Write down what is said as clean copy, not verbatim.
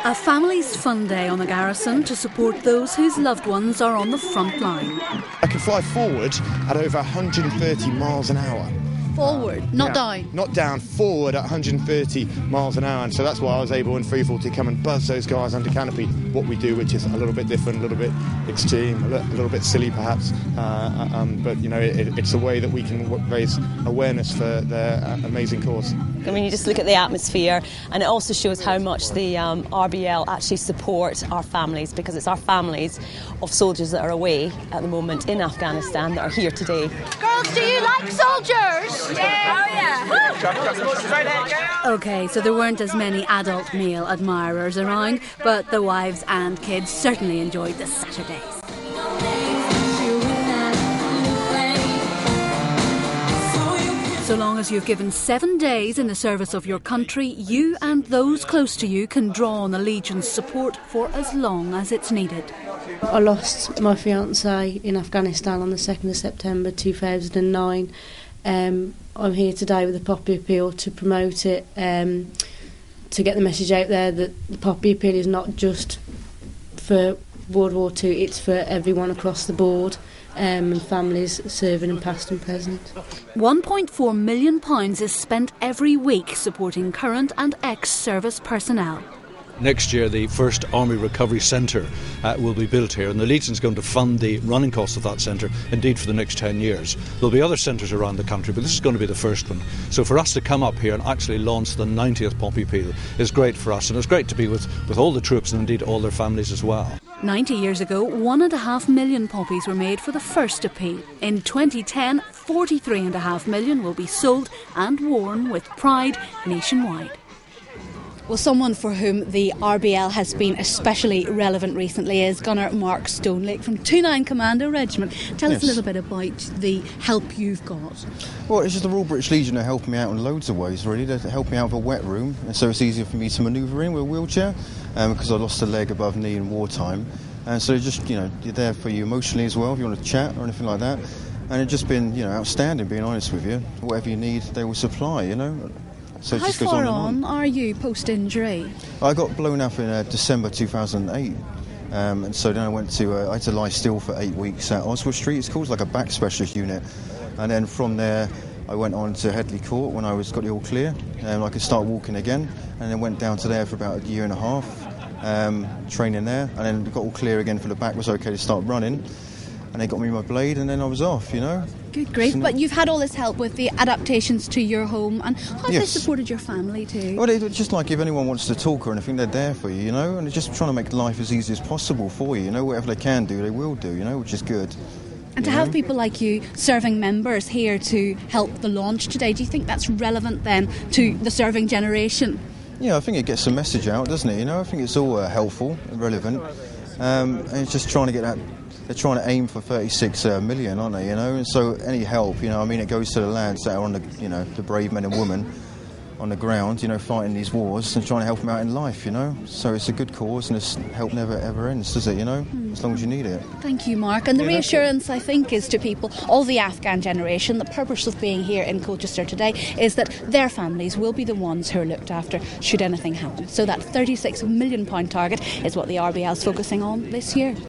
A family's fun day on the garrison to support those whose loved ones are on the front line. I can fly forward at over 130 miles an hour. Forward, not down? Not down, forward at 130 miles an hour. And so that's why I was able in freefall to come and buzz those guys under canopy. What we do, which is a little bit different, a little bit extreme, a little bit silly perhaps. But, you know, it's a way that we can raise awareness for their amazing cause. I mean, you just look at the atmosphere, and it also shows how much the RBL actually support our families, because it's our families of soldiers that are away at the moment in Afghanistan that are here today. Girls, do you like soldiers? Yeah. Oh, yeah. OK, so there weren't as many adult male admirers around, but the wives and kids certainly enjoyed the Saturdays. So long as you've given 7 days in the service of your country, you and those close to you can draw on the Legion's support for as long as it's needed. I lost my fiancé in Afghanistan on the 2nd of September 2009. I'm here today with the Poppy Appeal to promote it, to get the message out there that the Poppy Appeal is not just for World War II, it's for everyone across the board. And families serving in past and present. £1.4 million is spent every week supporting current and ex-service personnel. Next year, the first Army Recovery Centre will be built here, and the Legion's going to fund the running costs of that centre, indeed, for the next 10 years. There'll be other centres around the country, but this is going to be the first one. So for us to come up here and actually launch the 90th Poppy Appeal is great for us, and it's great to be with all the troops and indeed all their families as well. 90 years ago, 1.5 million poppies were made for the first appeal. In 2010, 43.5 million will be sold and worn with pride nationwide. Well, someone for whom the RBL has been especially relevant recently is Gunner Mark Stonelake from 29 Commando Regiment. Tell us a little bit about the help you've got. Well, it's just the Royal British Legion are helping me out in loads of ways, really. They help me out with a wet room, and so it's easier for me to manoeuvre in with a wheelchair, because I lost a leg above knee in wartime. And so just, you know, they're there for you emotionally as well, if you want to chat or anything like that. And it's just been, you know, outstanding, being honest with you. Whatever you need, they will supply, you know. So how far on are you post-injury? I got blown up in December 2008. And so then I went to, I had to lie still for 8 weeks at Oswald Street. It's called like a back specialist unit. And then from there, I went on to Headley Court when I got the all clear. I could start walking again. And then went down to there for about a year and a half, training there. And then got all clear again for the back, was okay to start running. And they got me my blade, and then I was off, you know. Good grief. But you've had all this help with the adaptations to your home, and how have they supported your family too? Well, it's just like if anyone wants to talk or anything, they're there for you, you know, and they're just trying to make life as easy as possible for you, you know. Whatever they can do, they will do, you know, which is good. And to have people like you, serving members, here to help the launch today, do you think that's relevant then to the serving generation? Yeah, I think it gets the message out, doesn't it, you know. I think it's all helpful and relevant, and it's just trying to get that. They're trying to aim for 36 million, aren't they, you know? And so any help, you know, I mean, it goes to the lads that are on the, you know, the brave men and women on the ground, you know, fighting these wars and trying to help them out in life, you know? So it's a good cause, and this help never, ever ends, does it, you know? As long as you need it. Thank you, Mark. And the reassurance, I think, is to people, all the Afghan generation, the purpose of being here in Colchester today is that their families will be the ones who are looked after should anything happen. So that £36 million target is what the RBL is focusing on this year.